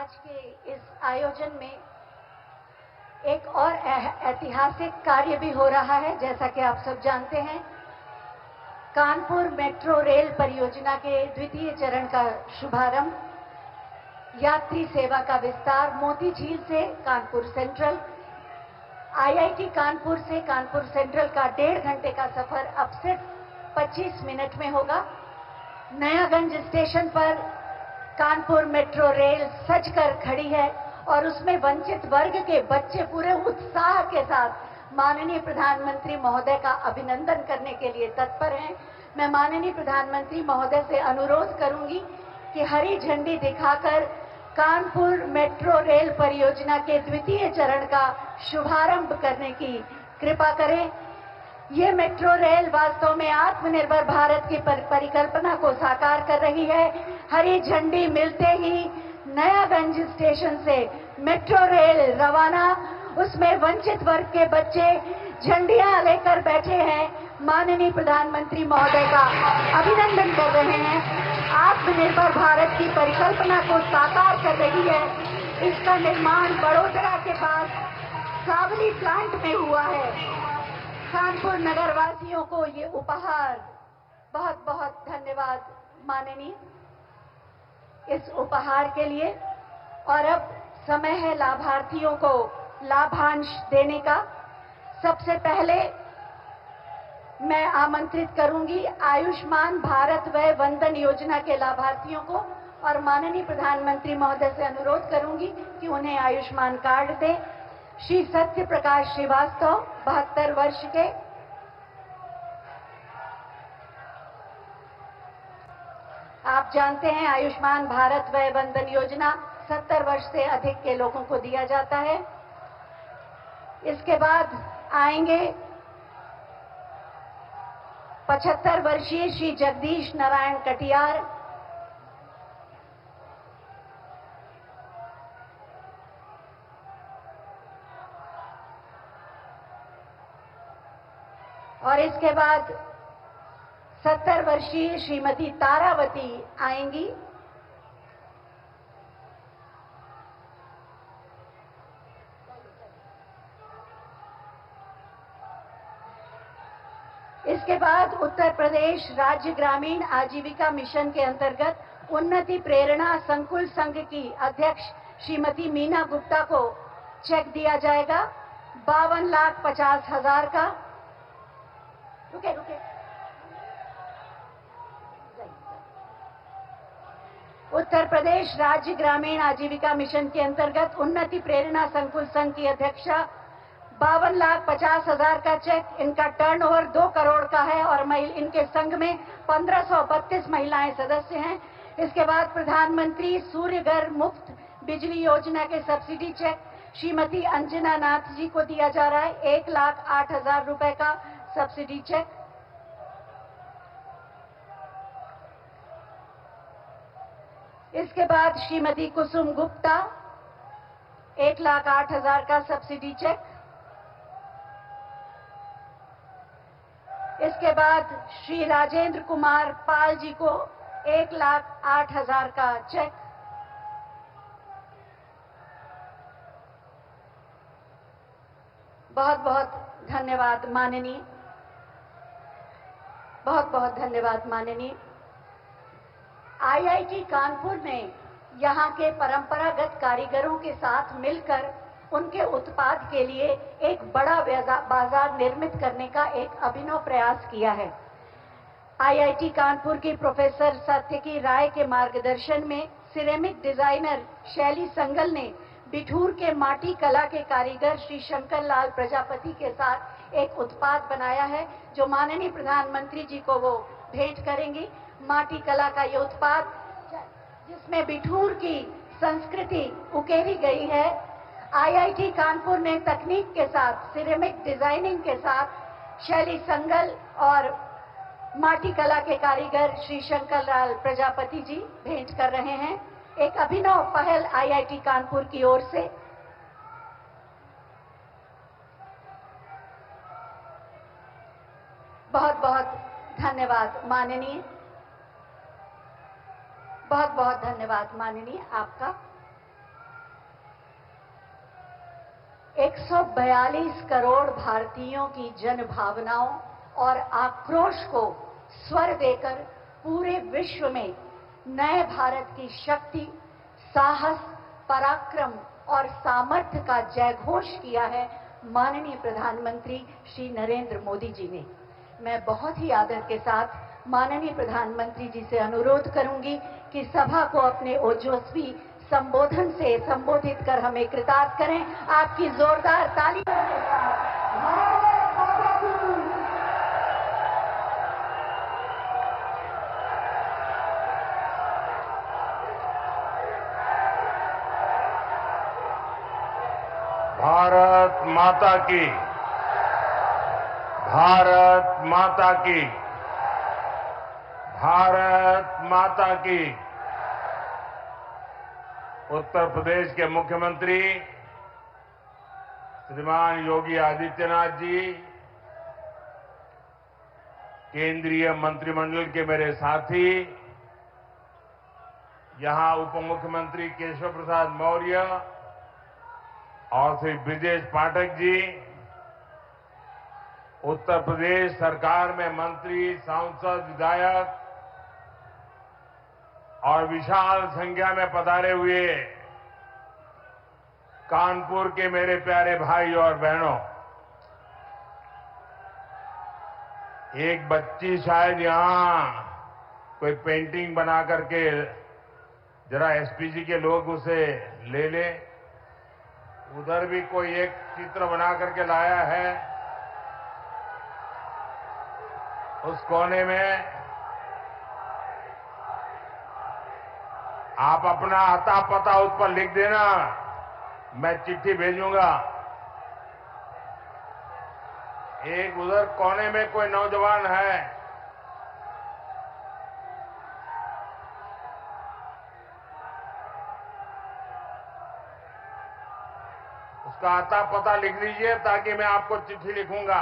आज के इस आयोजन में एक और ऐतिहासिक कार्य भी हो रहा है। जैसा कि आप सब जानते हैं, कानपुर मेट्रो रेल परियोजना के द्वितीय चरण का शुभारंभ, यात्री सेवा का विस्तार मोती झील से कानपुर सेंट्रल, आईआईटी कानपुर से कानपुर सेंट्रल का 1.5 घंटे का सफर अब सिर्फ 25 मिनट में होगा। नयागंज स्टेशन पर कानपुर मेट्रो रेल सज कर खड़ी है और उसमें वंचित वर्ग के बच्चे पूरे उत्साह के साथ माननीय प्रधानमंत्री महोदय का अभिनंदन करने के लिए तत्पर हैं। मैं माननीय प्रधानमंत्री महोदय से अनुरोध करूंगी कि हरी झंडी दिखाकर कानपुर मेट्रो रेल परियोजना के द्वितीय चरण का शुभारंभ करने की कृपा करें। ये मेट्रो रेल वास्तव में आत्मनिर्भर भारत की परिकल्पना को साकार कर रही है। हरी झंडी मिलते ही नयागंज स्टेशन से मेट्रो रेल रवाना, उसमें वंचित वर्ग के बच्चे झंडियां लेकर बैठे हैं, माननीय प्रधानमंत्री महोदय का अभिनंदन कर रहे हैं। आत्मनिर्भर भारत की परिकल्पना को साकार कर रही है। इसका निर्माण बड़ोदरा के पास सावली प्लांट में हुआ है। कानपुर नगर वासियों को ये उपहार, बहुत बहुत धन्यवाद माननीय इस उपहार के लिए। और अब समय है लाभार्थियों को लाभांश देने का। सबसे पहले मैं आमंत्रित करूंगी आयुष्मान भारत वय वंदन योजना के लाभार्थियों को और माननीय प्रधानमंत्री महोदय से अनुरोध करूंगी कि उन्हें आयुष्मान कार्ड दें। श्री सत्य प्रकाश श्रीवास्तव, 72 वर्ष के, आप जानते हैं आयुष्मान भारत वय वंदन योजना 70 वर्ष से अधिक के लोगों को दिया जाता है। इसके बाद आएंगे 75 वर्षीय श्री जगदीश नारायण कटियार, और इसके बाद 70 वर्षीय श्रीमती तारावती आएंगी। इसके बाद उत्तर प्रदेश राज्य ग्रामीण आजीविका मिशन के अंतर्गत उन्नति प्रेरणा संकुल संघ की अध्यक्ष श्रीमती मीना गुप्ता को चेक दिया जाएगा 52,50,000 का। रुके उत्तर प्रदेश राज्य ग्रामीण आजीविका मिशन के अंतर्गत उन्नति प्रेरणा संकुल संघ की अध्यक्षा 52,50,000 का चेक। इनका टर्नओवर 2 करोड़ का है और इनके संघ में 1532 महिलाएं सदस्य हैं। इसके बाद प्रधानमंत्री सूर्य घर मुफ्त बिजली योजना के सब्सिडी चेक श्रीमती अंजना नाथ जी को दिया जा रहा है 1,08,000 रुपए का सब्सिडी चेक। इसके बाद श्रीमती कुसुम गुप्ता 1,08,000 का सब्सिडी चेक। इसके बाद श्री राजेंद्र कुमार पाल जी को 1,08,000 का चेक। बहुत बहुत धन्यवाद माननीय, बहुत बहुत धन्यवाद माननीय। आईआईटी कानपुर ने यहाँ के परंपरागत कारीगरों के साथ मिलकर उनके उत्पाद के लिए एक बड़ा बाजार निर्मित करने का एक अभिनव प्रयास किया है। आईआईटी कानपुर की प्रोफेसर सात्यकी राय के मार्गदर्शन में सिरेमिक डिजाइनर शैली संगल ने बिठूर के माटी कला के कारीगर श्री शंकर लाल प्रजापति के साथ एक उत्पाद बनाया है, जो माननीय प्रधानमंत्री जी को वो भेंट करेंगी। माटी कला का ये उत्पाद जिसमें बिठूर की संस्कृति उकेरी गई है, आईआईटी कानपुर ने तकनीक के साथ, सिरेमिक डिजाइनिंग के साथ शैली संगल और माटी कला के कारीगर श्री शंकर लाल प्रजापति जी भेंट कर रहे हैं। एक अभिनव पहल आईआईटी कानपुर की ओर से। बहुत बहुत धन्यवाद माननीय, बहुत बहुत धन्यवाद माननीय आपका। 142 करोड़ भारतीयों की जन भावनाओं और आक्रोश को स्वर देकर पूरे विश्व में नए भारत की शक्ति, साहस, पराक्रम और सामर्थ्य का जयघोष किया है माननीय प्रधानमंत्री श्री नरेंद्र मोदी जी ने। मैं बहुत ही आदर के साथ माननीय प्रधानमंत्री जी से अनुरोध करूंगी कि सभा को अपने ओजस्वी संबोधन से संबोधित कर हमें कृतार्थ करें। आपकी जोरदार तालियों के साथ भारत माता की, भारत माता की, भारत माता की। उत्तर प्रदेश के मुख्यमंत्री श्रीमान योगी आदित्यनाथ जी, केंद्रीय मंत्रिमंडल के मेरे साथी, यहां उप मुख्यमंत्री केशव प्रसाद मौर्य और श्री ब्रिजेश पाठक जी, उत्तर प्रदेश सरकार में मंत्री, सांसद, विधायक और विशाल संख्या में पधारे हुए कानपुर के मेरे प्यारे भाई और बहनों, एक बच्ची शायद यहां कोई पेंटिंग बना करके जरा एसपीजी के लोग उसे ले लें। उधर भी कोई एक चित्र बना करके लाया है, उस कोने में आप अपना आता पता उस पर लिख देना, मैं चिट्ठी भेजूंगा। एक उधर कोने में कोई नौजवान है, उसका आता पता लिख लीजिए ताकि मैं आपको चिट्ठी लिखूंगा।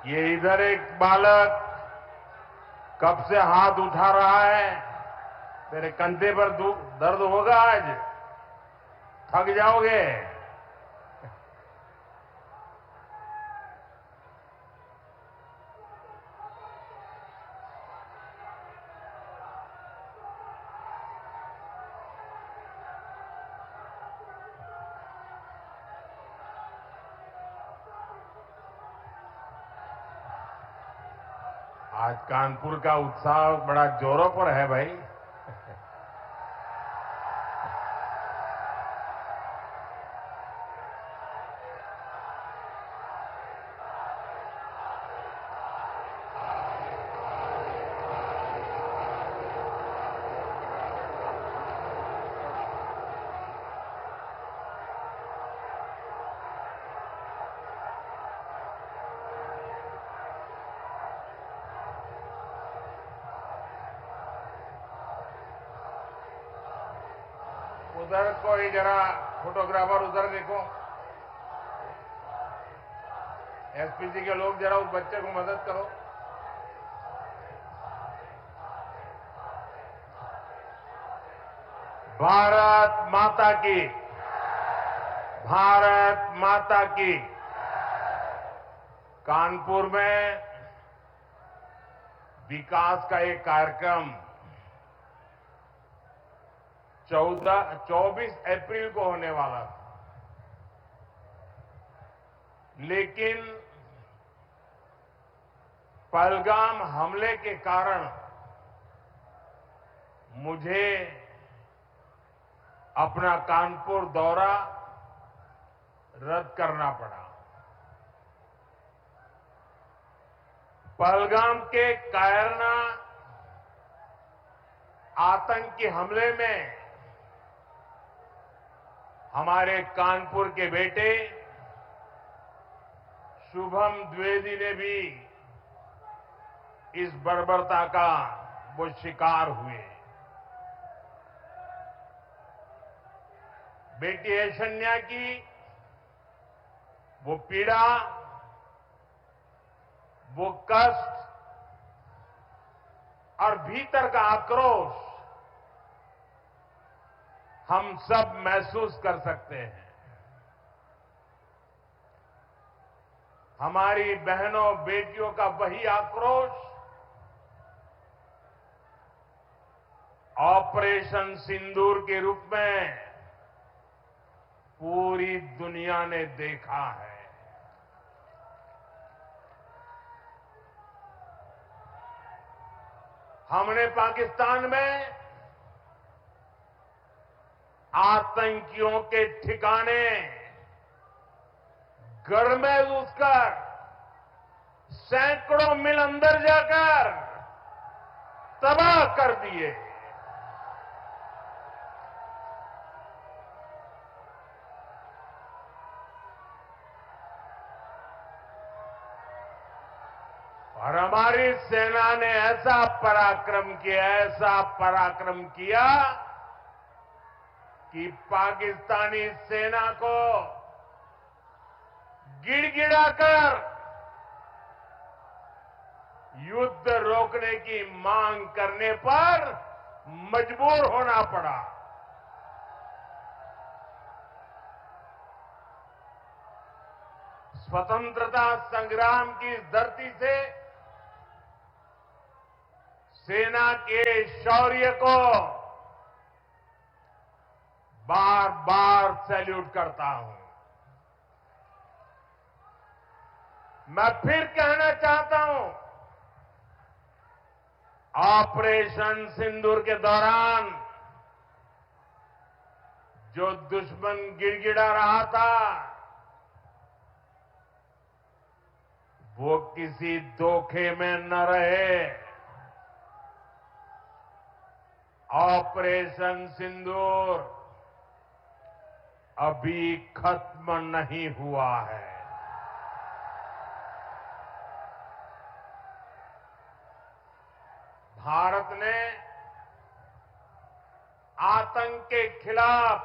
ये इधर एक बालक कब से हाथ उठा रहा है। तेरे कंधे पर दर्द होगा, आज थक जाओगे। आज कानपुर का उत्साह बड़ा जोरों पर है भाई। उधर कोई जरा फोटोग्राफर उधर देखो, एसपीजी के लोग जरा उस बच्चे को मदद करो। भारत माता की, भारत माता की। कानपुर में विकास का एक कार्यक्रम 24 अप्रैल को होने वाला था, लेकिन पहलगाम हमले के कारण मुझे अपना कानपुर दौरा रद्द करना पड़ा। पहलगाम के कायरना आतंकी हमले में हमारे कानपुर के बेटे शुभम द्विवेदी ने भी इस बर्बरता का वो शिकार हुए। बेटी ऐशन्या की वो पीड़ा, वो कष्ट और भीतर का आक्रोश हम सब महसूस कर सकते हैं। हमारी बहनों बेटियों का वही आक्रोश ऑपरेशन सिंदूर के रूप में पूरी दुनिया ने देखा है। हमने पाकिस्तान में आतंकियों के ठिकाने गढ़ में घुसकर सैकड़ों मील अंदर जाकर तबाह कर दिए। और हमारी सेना ने ऐसा पराक्रम किया कि पाकिस्तानी सेना को गिड़गिड़ाकर युद्ध रोकने की मांग करने पर मजबूर होना पड़ा। स्वतंत्रता संग्राम की इस धरती से सेना के शौर्य को बार बार सैल्यूट करता हूं। मैं फिर कहना चाहता हूं, ऑपरेशन सिंदूर के दौरान जो दुश्मन गिड़गिड़ा रहा था, वो किसी धोखे में न रहे। ऑपरेशन सिंदूर अभी खत्म नहीं हुआ है। भारत ने आतंक के खिलाफ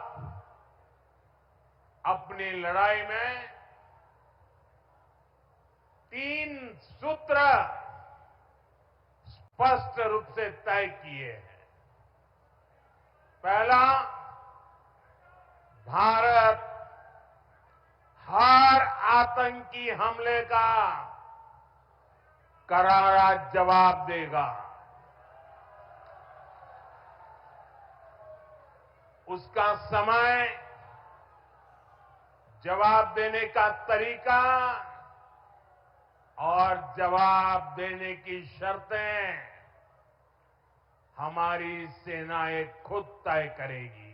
अपनी लड़ाई में 3 सूत्र स्पष्ट रूप से तय किए हैं। पहला, भारत हर आतंकी हमले का करारा जवाब देगा। उसका समय, जवाब देने का तरीका और जवाब देने की शर्तें हमारी सेनाएं खुद तय करेगी।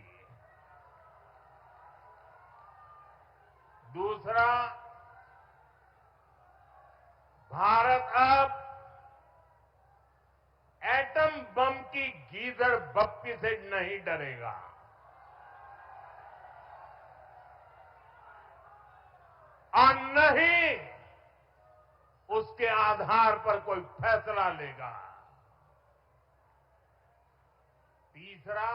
दूसरा, भारत अब एटम बम की गीदड़ बप्पी से नहीं डरेगा। और न ही उसके आधार पर कोई फैसला लेगा। तीसरा,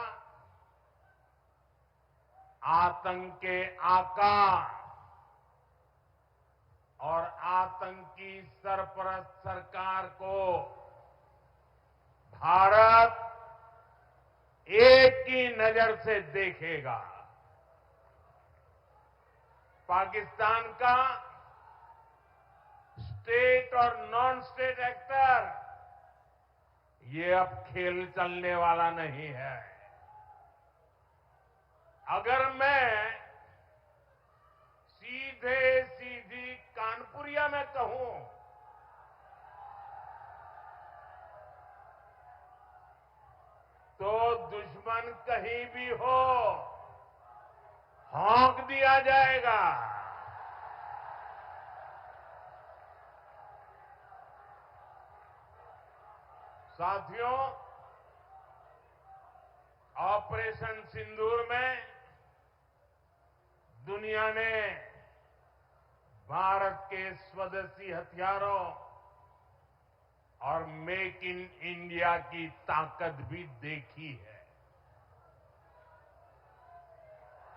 आतंक के आकार और आतंकी सरपरस्त सरकार को भारत एक ही नजर से देखेगा। पाकिस्तान का स्टेट और नॉन स्टेट एक्टर, ये अब खेल चलने वाला नहीं है। अगर मैं सीधी कानपुरिया में कहूं तो दुश्मन कहीं भी हो, हाँक दिया जाएगा। साथियों, ऑपरेशन सिंदूर में दुनिया ने भारत के स्वदेशी हथियारों और मेक इन इंडिया की ताकत भी देखी है।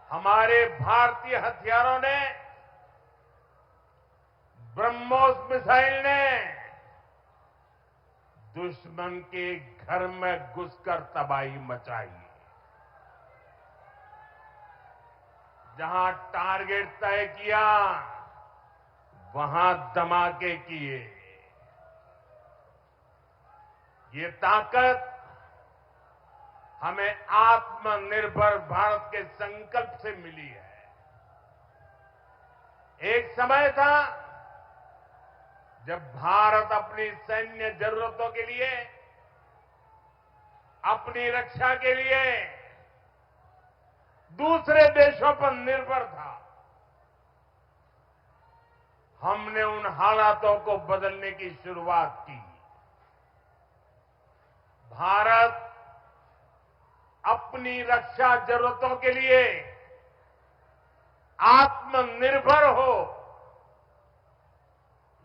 हमारे भारतीय हथियारों ने, ब्रह्मोस मिसाइल ने दुश्मन के घर में घुसकर तबाही मचाई। जहां टारगेट तय किया, वहां धमाके किए। ये ताकत हमें आत्मनिर्भर भारत के संकल्प से मिली है। एक समय था जब भारत अपनी सैन्य जरूरतों के लिए, अपनी रक्षा के लिए दूसरे देशों पर निर्भर था। हमने उन हालातों को बदलने की शुरुआत की। भारत अपनी रक्षा जरूरतों के लिए आत्मनिर्भर हो,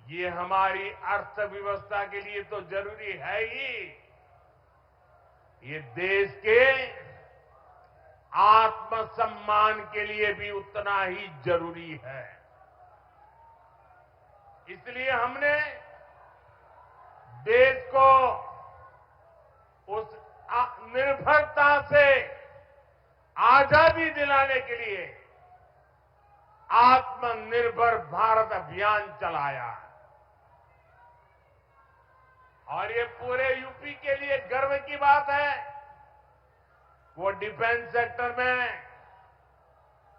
ये हमारी अर्थव्यवस्था के लिए तो जरूरी है ही, ये देश के आत्मसम्मान के लिए भी उतना ही जरूरी है। इसलिए हमने देश को उस निर्भरता से आजादी दिलाने के लिए आत्मनिर्भर भारत अभियान चलाया। और ये पूरे यूपी के लिए गर्व की बात है, वो डिफेंस सेक्टर में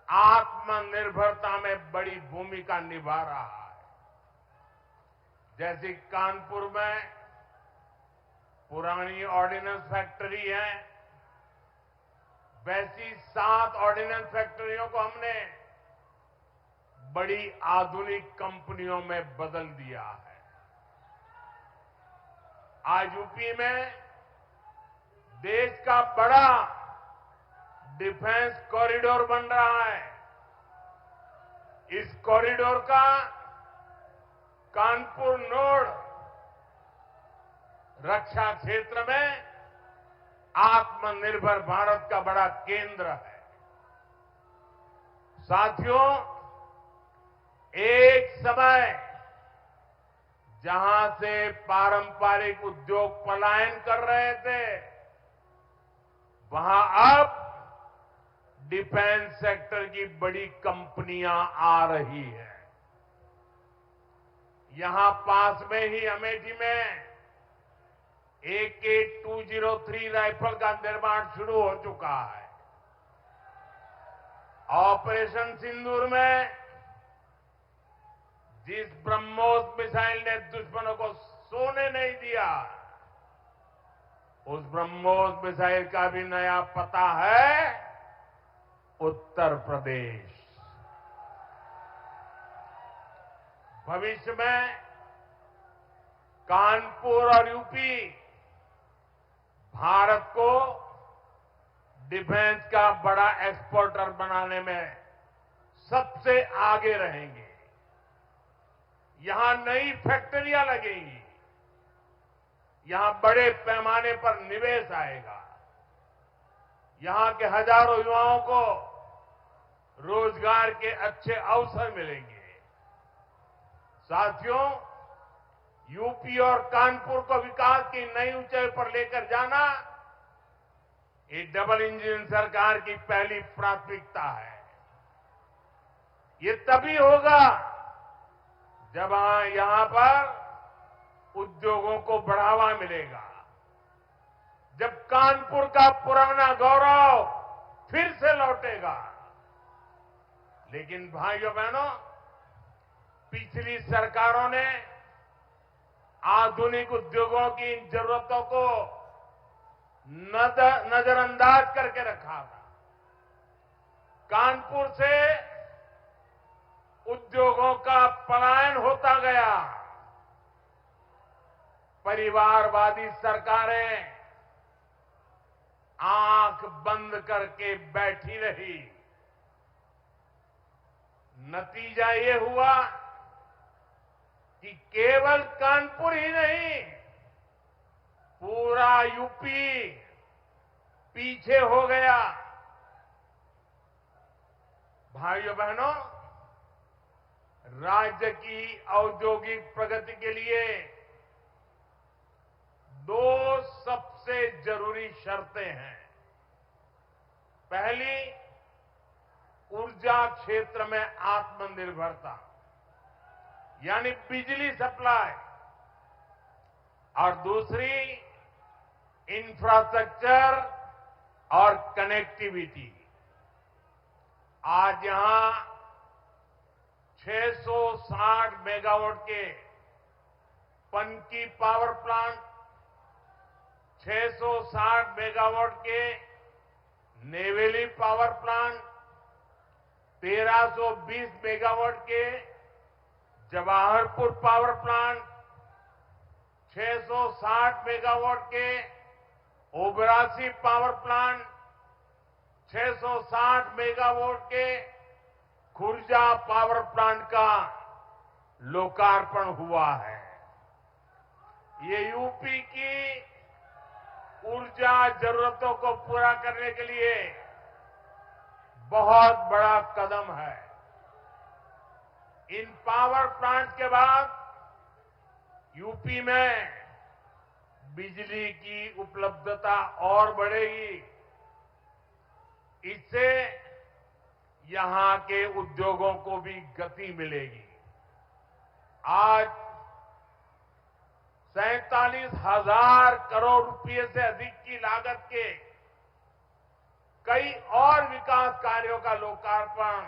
आत्मनिर्भरता में बड़ी भूमिका निभा रहा है। जैसे कानपुर में पुरानी ऑर्डिनेंस फैक्ट्री है, वैसी 7 ऑर्डिनेंस फैक्ट्रियों को हमने बड़ी आधुनिक कंपनियों में बदल दिया है। आज यूपी में देश का बड़ा डिफेंस कॉरिडोर बन रहा है। इस कॉरिडोर का कानपुर नोड रक्षा क्षेत्र में आत्मनिर्भर भारत का बड़ा केंद्र है। साथियों, एक समय जहां से पारंपरिक उद्योग पलायन कर रहे थे, वहां अब डिफेंस सेक्टर की बड़ी कंपनियां आ रही है। यहां पास में ही अमेठी में AK-203 राइफल का निर्माण शुरू हो चुका है। ऑपरेशन सिंदूर में जिस ब्रह्मोस मिसाइल ने दुश्मनों को सोने नहीं दिया, उस ब्रह्मोस मिसाइल का भी नया पता है उत्तर प्रदेश। भविष्य में कानपुर और यूपी भारत को डिफेंस का बड़ा एक्सपोर्टर बनाने में सबसे आगे रहेंगे। यहां नई फैक्ट्रियां लगेंगी, यहां बड़े पैमाने पर निवेश आएगा, यहां के हजारों युवाओं को रोजगार के अच्छे अवसर मिलेंगे। साथियों, यूपी और कानपुर को विकास की नई ऊंचाई पर लेकर जाना, ये डबल इंजन सरकार की पहली प्राथमिकता है। ये तभी होगा जब यहां पर उद्योगों को बढ़ावा मिलेगा, जब कानपुर का पुराना गौरव फिर से लौटेगा। लेकिन भाइयों बहनों, पिछली सरकारों ने आधुनिक उद्योगों की इन जरूरतों को नजरअंदाज करके रखा था। कानपुर से उद्योगों का पलायन होता गया। परिवारवादी सरकारें आंख बंद करके बैठी रही। नतीजा ये हुआ कि केवल कानपुर ही नहीं, पूरा यूपी पीछे हो गया। भाइयों बहनों, राज्य की औद्योगिक प्रगति के लिए दो सबसे जरूरी शर्तें हैं। पहली, ऊर्जा क्षेत्र में आत्मनिर्भरता, यानी बिजली सप्लाई, और दूसरी इंफ्रास्ट्रक्चर और कनेक्टिविटी। आज यहां 660 मेगावाट के पनकी पावर प्लांट, 660 मेगावाट के नेवेली पावर प्लांट, 1320 मेगावाट के जवाहरपुर पावर प्लांट, 660 मेगावाट के ओबरासी पावर प्लांट, 660 मेगावाट के खुर्जा पावर प्लांट का लोकार्पण हुआ है। ये यूपी की ऊर्जा जरूरतों को पूरा करने के लिए बहुत बड़ा कदम है। इन पावर प्लांट के बाद यूपी में बिजली की उपलब्धता और बढ़ेगी। इससे यहां के उद्योगों को भी गति मिलेगी। आज 47,000 करोड़ रुपए से अधिक की लागत के कई और विकास कार्यों का लोकार्पण